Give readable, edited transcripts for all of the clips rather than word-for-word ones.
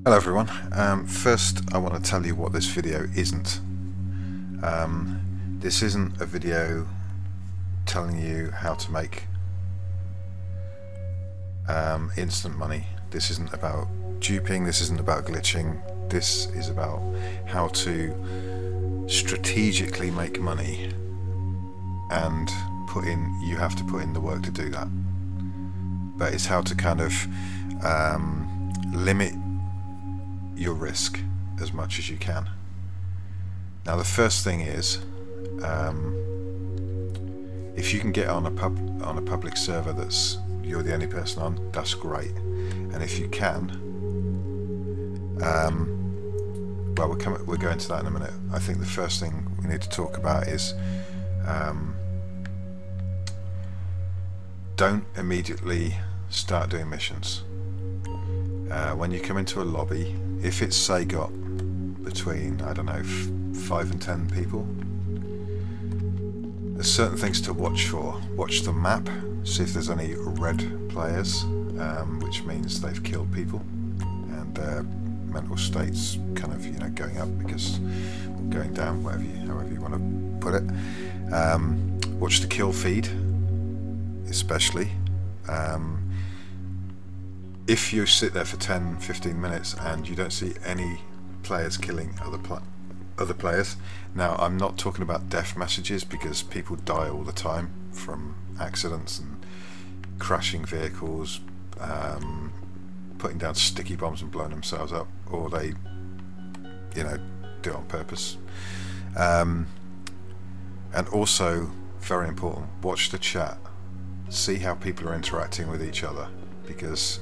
Hello everyone. First I want to tell you what this video isn't. This isn't a video telling you how to make instant money. This isn't about duping, this isn't about glitching. This is about how to strategically make money, and you have to put in the work to do that. But it's how to kind of limit your risk as much as you can. Now the first thing is, if you can get on a public server that's you're the only person on, that's great. And if you can, well, we'll go into that in a minute. I think the first thing we need to talk about is don't immediately start doing missions. When you come into a lobby, if it's say got between, I don't know, 5 and 10 people, there's certain things to watch for. Watch the map, see if there's any red players, which means they've killed people and their mental state's kind of, you know, going up because, or going down, however you want to put it. Watch the kill feed, especially. If you sit there for 10-15 minutes and you don't see any players killing other players, now I'm not talking about death messages, because people die all the time from accidents and crashing vehicles, putting down sticky bombs and blowing themselves up, or they, you know, do it on purpose. And also, very important, watch the chat. See how people are interacting with each other, because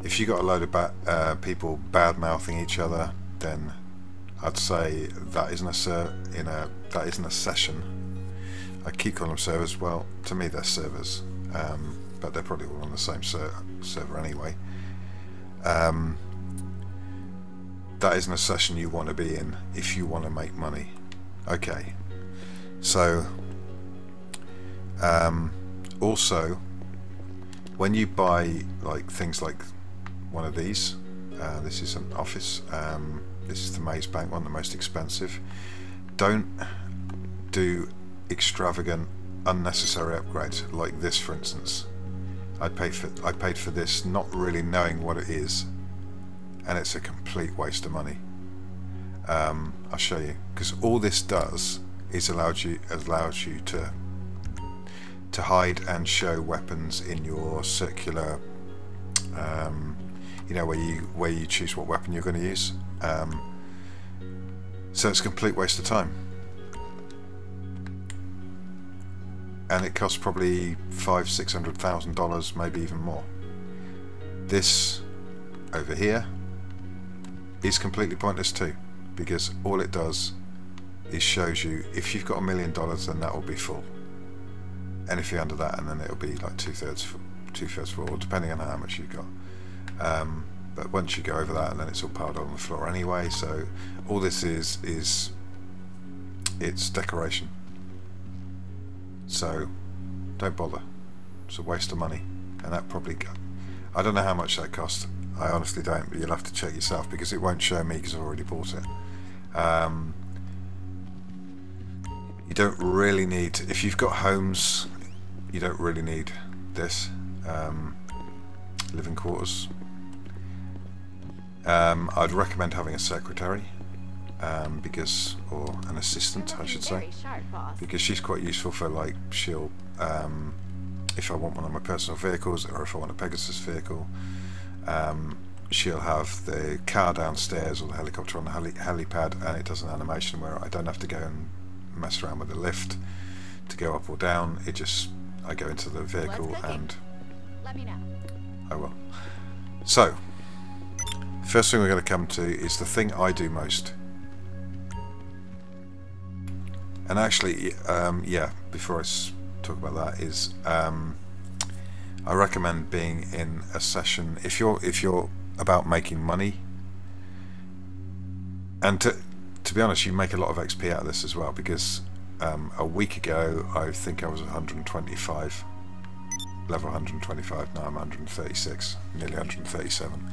if you got a load of people bad-mouthing each other, then I'd say that isn't a session. I keep calling them servers. Well, to me they're servers, but they're probably all on the same server anyway. That isn't a session you want to be in if you want to make money. Okay, so also when you buy like things like one of these, this is an office, this is the Maze Bank one, the most expensive. Don't do extravagant, unnecessary upgrades like this, for instance. I paid for this not really knowing what it is, and it's a complete waste of money. I'll show you, because all this does is allows you to hide and show weapons in your circular, you know, where you choose what weapon you're going to use. So it's a complete waste of time, and it costs probably $500,000-$600,000, maybe even more. This over here is completely pointless too, because all it does is shows you if you've got $1 million, then that will be full. And if you're under that, and then it'll be like two-thirds full, depending on how much you've got. But once you go over that, and then it's all piled on the floor anyway. So all this is it's decoration. So don't bother. It's a waste of money, and that probably I don't know how much that cost. I honestly don't. But you'll have to check yourself, because it won't show me, because I've already bought it. You don't really need, if you've got homes, you don't really need this. Living quarters. I'd recommend having a secretary, or an assistant, I should say, because she's quite useful for, like, she'll, if I want one of my personal vehicles, or if I want a Pegasus vehicle, she'll have the car downstairs or the helicopter on the helipad, and it does an animation where I don't have to go and mess around with the lift to go up or down. I go into the vehicle and let me know. I will. So first thing we're going to come to is the thing I do most. And actually, yeah, before I talk about that, is I recommend being in a session if you're about making money, and to be honest, you make a lot of XP out of this as well, because a week ago I think I was 125, level 125, now I'm 136, nearly 137.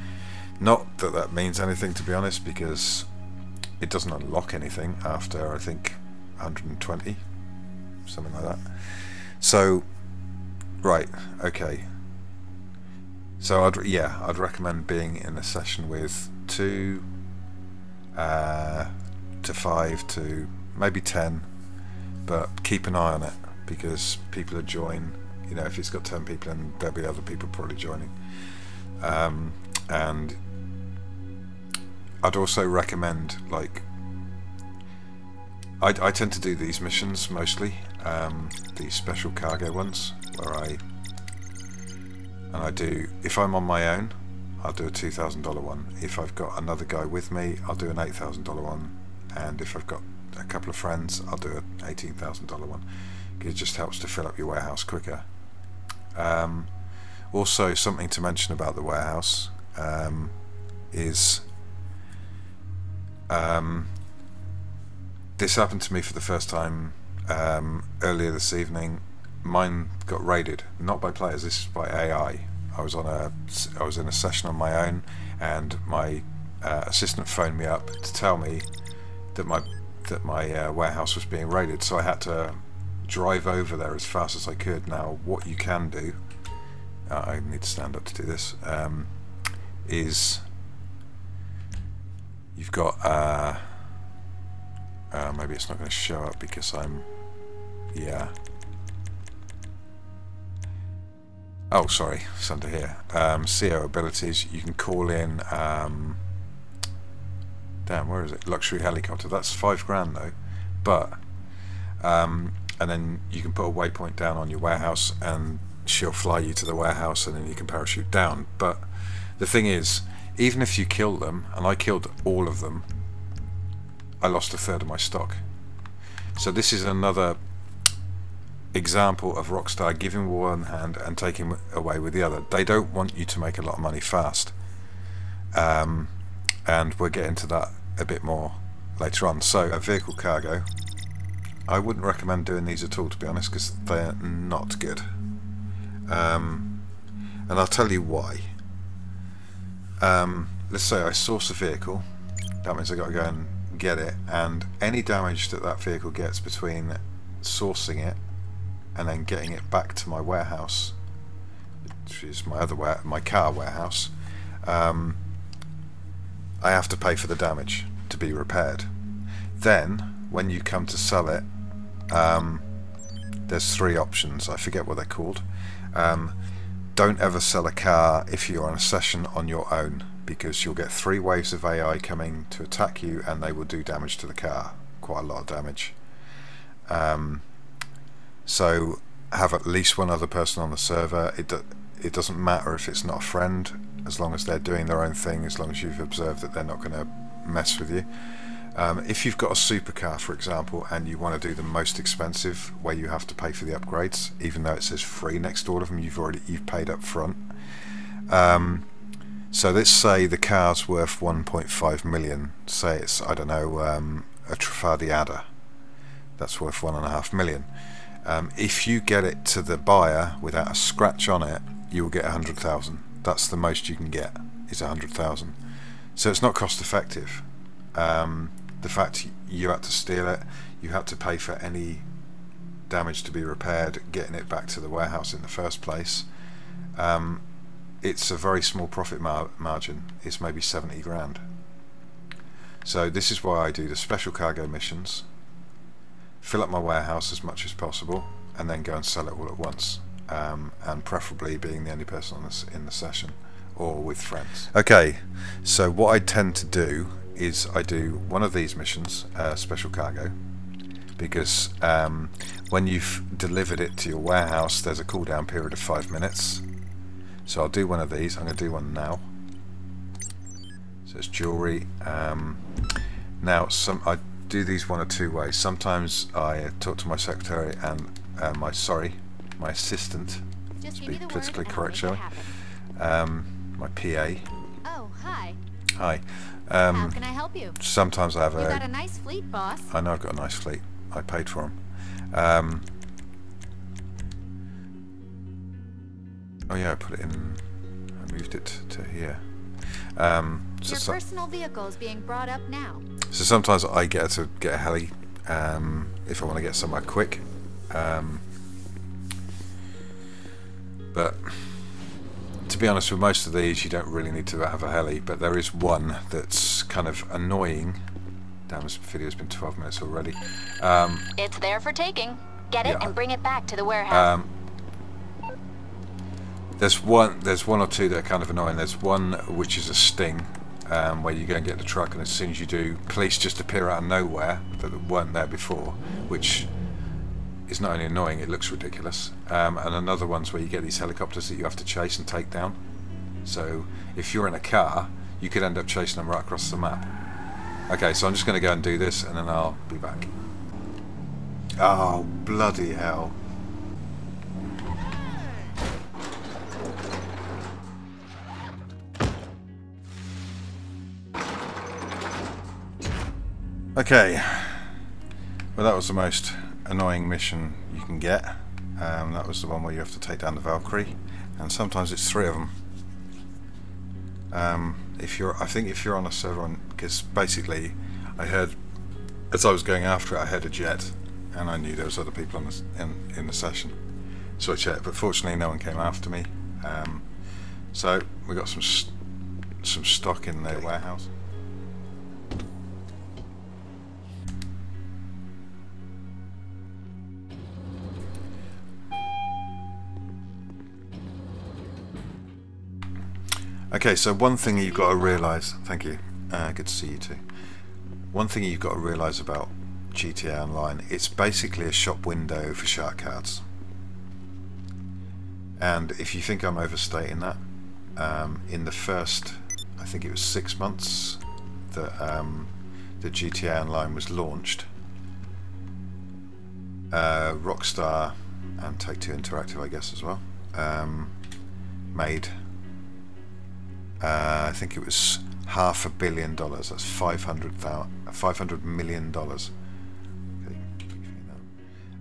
Not that that means anything, to be honest, because it doesn't unlock anything after, I think, 120, something like that. So, right, okay. So I'd recommend being in a session with 2 to 5 to maybe 10, but keep an eye on it, because people are joining. You know, if it's got 10 people, and there'll be other people probably joining. And I'd also recommend, like, I tend to do these missions mostly, these special cargo ones, where I do, if I'm on my own, I'll do a $2,000 one. If I've got another guy with me, I'll do an $8,000 one. And if I've got a couple of friends, I'll do an $18,000 one. It just helps to fill up your warehouse quicker. Also, something to mention about the warehouse is this happened to me for the first time earlier this evening. Mine got raided, not by players. This is by AI. I was in a session on my own, and my assistant phoned me up to tell me that my warehouse was being raided. So I had to drive over there as fast as I could. Now, what you can do, I need to stand up to do this, is you've got maybe it's not going to show up because I'm oh, sorry, it's under here. CO abilities, you can call in damn, where is it? Luxury helicopter. That's $5 though, but and then you can put a waypoint down on your warehouse, and she'll fly you to the warehouse, and then you can parachute down. But the thing is, even if you kill them, and I killed all of them, I lost 1/3 of my stock. So this is another example of Rockstar giving with one hand and taking away with the other. They don't want you to make a lot of money fast, and we'll get into that a bit more later on. So a vehicle cargo, I wouldn't recommend doing these at all, to be honest, because they're not good. And I'll tell you why. Let's say I source a vehicle, that means I've got to go and get it, and any damage that that vehicle gets between sourcing it and then getting it back to my warehouse, which is my car warehouse, I have to pay for the damage to be repaired. Then when you come to sell it, there's 3 options. I forget what they're called. Don't ever sell a car if you're on a session on your own, because you'll get 3 waves of AI coming to attack you, and they will do damage to the car, quite a lot of damage. So have at least one other person on the server. It doesn't matter if it's not a friend, as long as they're doing their own thing, as long as you've observed that they're not going to mess with you. If you've got a supercar, for example, and you want to do the most expensive, where you have to pay for the upgrades, even though it says free next to all of them, you've paid up front. So let's say the car's worth 1.5 million. Say it's, I don't know, a Trafalgar, that's worth 1.5 million. If you get it to the buyer without a scratch on it, you will get 100,000. That's the most you can get, is 100,000. So it's not cost effective. The fact you had to steal it, you had to pay for any damage to be repaired, getting it back to the warehouse in the first place. It's a very small profit margin. It's maybe 70 grand. So this is why I do the special cargo missions, fill up my warehouse as much as possible, and then go and sell it all at once, and preferably being the only person in the session, or with friends. Okay, so what I tend to do is I do one of these missions, special cargo, because when you've delivered it to your warehouse, there's a cooldown period of 5 minutes. So I'll do one of these. I'm going to do one now. So it's jewelry. Now I do these one of 2 ways. Sometimes I talk to my secretary and my assistant, to be politically correct, shall we? My PA. Oh, hi. Hi. How can I help you? Sometimes I have You got a nice fleet, boss. I know I've got a nice fleet. I paid for them. Oh yeah, I put it in. I moved it to here. Your personal vehicle is being brought up now. So sometimes I get to get a heli if I want to get somewhere quick. But to be honest, with most of these you don't really need to have a heli, but there is one that's kind of annoying. Damn, this video's been 12 minutes already. It's there for taking. Get it and bring it back to the warehouse. There's one or two that are kind of annoying. There's one which is a sting, where you go and get the truck, and as soon as you do, police just appear out of nowhere that weren't there before, which is not only annoying, it looks ridiculous. And another one's where you get these helicopters that you have to chase and take down. So if you're in a car, you could end up chasing them right across the map. Okay, so I'm just going to go and do this, and then I'll be back. Oh, bloody hell. Okay, well that was the most annoying mission you can get. That was the one where you have to take down the Valkyrie, and sometimes it's 3 of them. I think if you're on a server, because basically I heard, as I was going after it, I heard a jet, and I knew there was other people in the session, so I checked. But fortunately, no one came after me. So we got some stock in their warehouse. Okay, so one thing you've got to realise, thank you, good to see you too. One thing you've got to realise about GTA Online, it's basically a shop window for shark cards. And if you think I'm overstating that, in the first, I think it was 6 months that the GTA Online was launched, Rockstar and Take-Two Interactive, I guess as well, made I think it was $500 million. That's $500 million.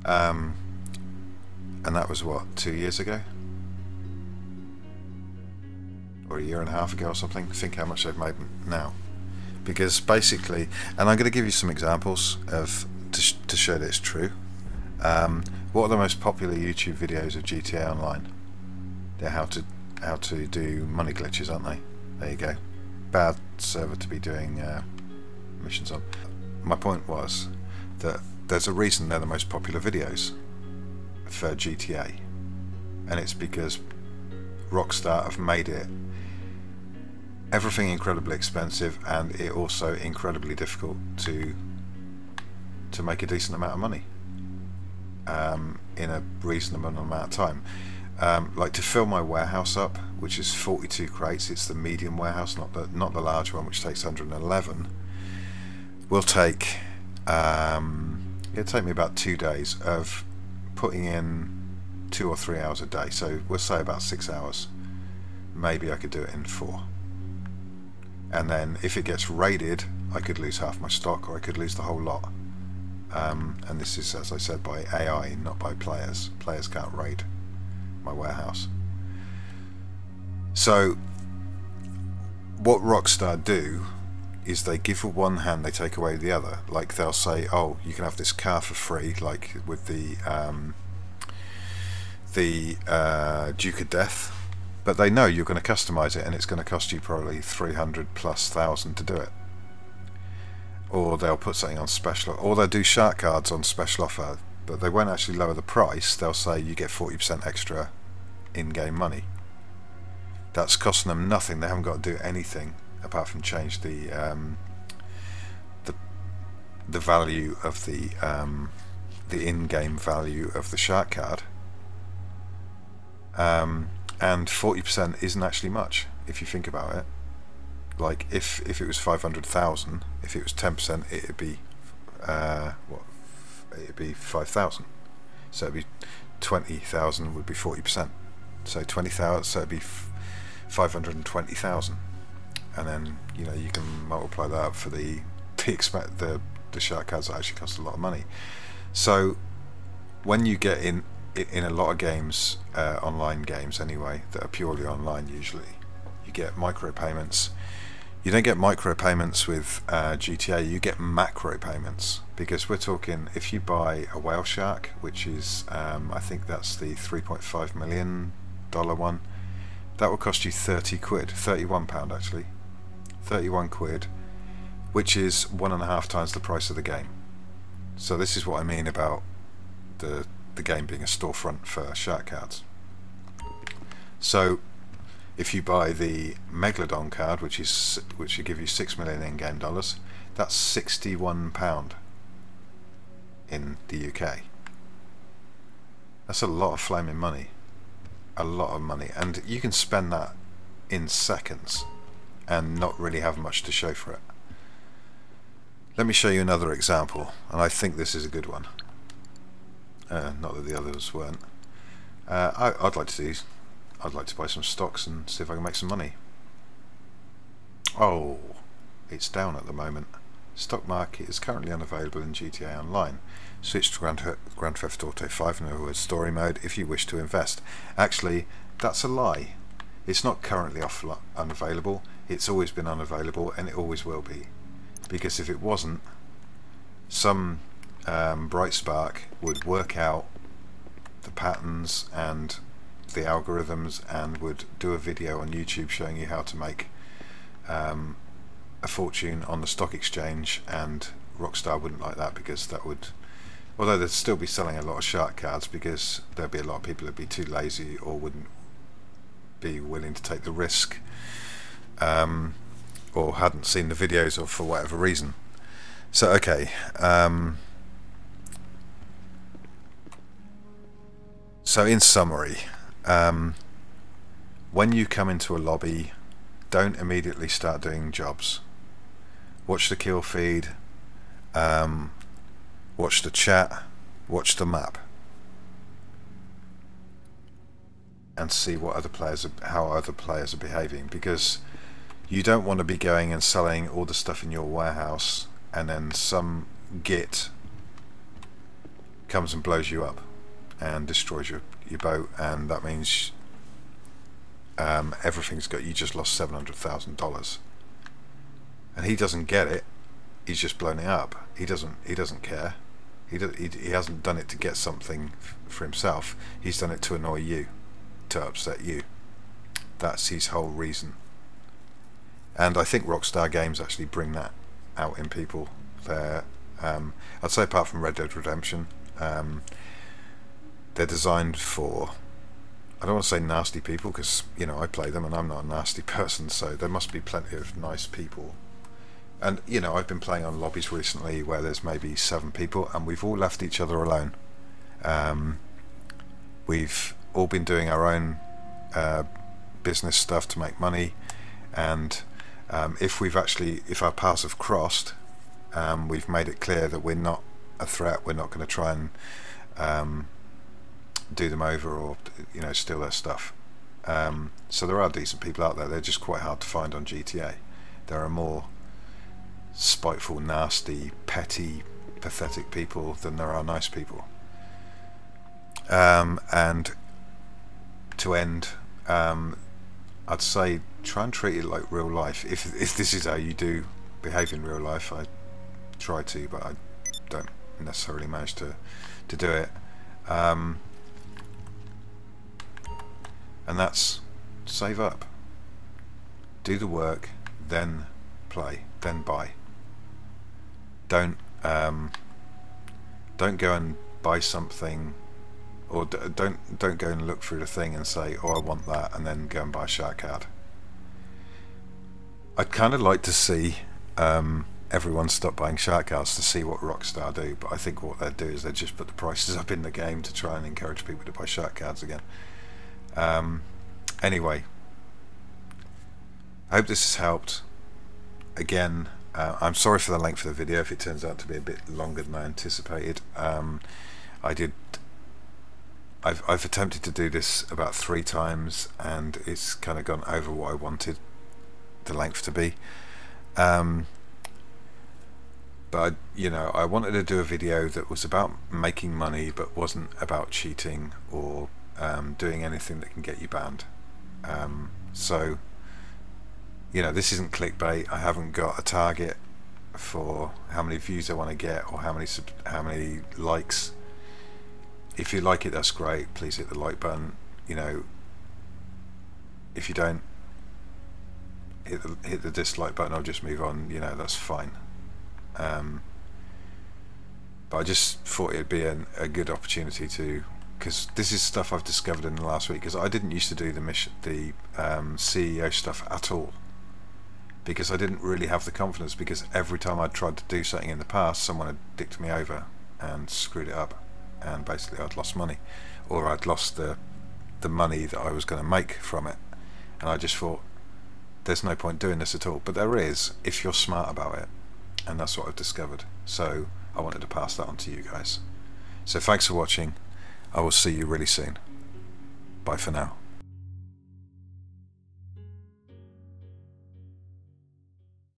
And that was what, 2 years ago, or a year and a half ago or something. Think how much they've made now. Because basically, and I'm going to give you some examples to show that it's true. What are the most popular YouTube videos of GTA Online? They're how to do money glitches, aren't they? There you go. Bad server to be doing missions on. My point was that there's a reason they're the most popular videos for GTA, and it's because Rockstar have made it everything incredibly expensive, and it also incredibly difficult to make a decent amount of money in a reasonable amount of time. Like to fill my warehouse up, which is 42 crates, it's the medium warehouse, not the large one, which takes 111, will take it'll take me about 2 days of putting in 2 or 3 hours a day. So we'll say about 6 hours. Maybe I could do it in 4. And then if it gets raided, I could lose half my stock, or I could lose the whole lot. And this is, as I said, by AI, not by players. Players can't raid my warehouse. So what Rockstar do is they give with one hand, they take away the other. Like they'll say, oh, you can have this car for free, like with the Duke of Death, but they know you're going to customize it and it's going to cost you probably 300,000+ to do it. Or they'll put something on special, or they'll do shark cards on special offer, but they won't actually lower the price. They'll say you get 40% extra in-game money. That's costing them nothing. They haven't got to do anything apart from change the value of the in-game value of the shark card. And 40% isn't actually much if you think about it. Like if it was 500,000, if it was 10%, it'd be what? It'd be 5,000. So it'd be 20,000 would be 40%. So 20,000. So it'd be 520,000. And then you can multiply that up for the shark cards that actually cost a lot of money. So when you get in a lot of games, online games anyway, that are purely online, usually you get micropayments. You don't get micropayments with GTA, you get macro payments, because we're talking, if you buy a whale shark, which is I think that's the $3.5 million one, that will cost you 30 quid, £31 actually, 31 quid, which is 1.5 times the price of the game. So this is what I mean about the game being a storefront for shark cards. So if you buy the MacLeod card, which will give you 6 million in-game dollars, that's £61 in the UK. That's a lot of flaming money, a lot of money, and you can spend that in seconds and not really have much to show for it. Let me show you another example, and I think this is a good one. Not that the others weren't. I'd like to buy some stocks and see if I can make some money. Oh, it's down at the moment. Stock market is currently unavailable in GTA Online. Switch to Grand Theft Auto 5, in other words, story mode, if you wish to invest. Actually, that's a lie. It's not currently unavailable. It's always been unavailable, and it always will be. Because if it wasn't, some bright spark would work out the patterns and the algorithms and would do a video on YouTube showing you how to make a fortune on the stock exchange, and Rockstar wouldn't like that, because that would, although they'd still be selling a lot of shark cards, because there'd be a lot of people that'd be too lazy or wouldn't be willing to take the risk, or hadn't seen the videos, or for whatever reason. So okay, so in summary, when you come into a lobby, don't immediately start doing jobs. Watch the kill feed, watch the chat, watch the map, and see what other players how other players are behaving, because you don't want to be going and selling all the stuff in your warehouse and then some git comes and blows you up and destroys your boat, and that means everything's got, you just lost $700,000, and he doesn't get it. He's just blown it up. He doesn't care. He hasn't done it to get something for himself. He's done it to annoy you, to upset you. That's his whole reason. And I think Rockstar games actually bring that out in people. They're, I'd say apart from Red Dead Redemption, they're designed for, I don't want to say nasty people, because, you know, I play them and I'm not a nasty person, so there must be plenty of nice people. And, you know, I've been playing on lobbies recently where there's maybe 7 people and we've all left each other alone. We've all been doing our own business stuff to make money, and if our paths have crossed, we've made it clear that we're not a threat. We're not going to try and do them over, or, you know, steal their stuff. So there are decent people out there. They're just quite hard to find on GTA. There are more spiteful, nasty, petty, pathetic people than there are nice people. And to end, I'd say try and treat it like real life. If this is how you do behave in real life, I try to, but I don't necessarily manage to do it. And that's save up, do the work, then play, then buy. Don't go and buy something, or don't go and look through the thing and say, oh, I want that, and then go and buy a shark card. I'd kind of like to see everyone stop buying shark cards to see what Rockstar do, but I think what they'd do is they'd just put the prices up in the game to try and encourage people to buy shark cards again. Anyway, I hope this has helped. Again, I'm sorry for the length of the video if it turns out to be a bit longer than I anticipated. I've attempted to do this about 3 times and it's kind of gone over what I wanted the length to be. But you know, I wanted to do a video that was about making money but wasn't about cheating or doing anything that can get you banned. So you know, this isn't clickbait. I haven't got a target for how many views I want to get or how many likes. If you like it, that's great. Please hit the like button. You know, if you don't, hit the dislike button or just move on. You know, that's fine. But I just thought it'd be a good opportunity to, because this is stuff I've discovered in the last week, because I didn't used to do the CEO stuff at all, because I didn't really have the confidence, because every time I'd tried to do something in the past, someone had dicked me over and screwed it up, and basically I'd lost money, or I'd lost the money that I was going to make from it, and I just thought there's no point doing this at all. But there is, if you're smart about it, and that's what I've discovered. So I wanted to pass that on to you guys. So thanks for watching. I will see you really soon. Bye for now.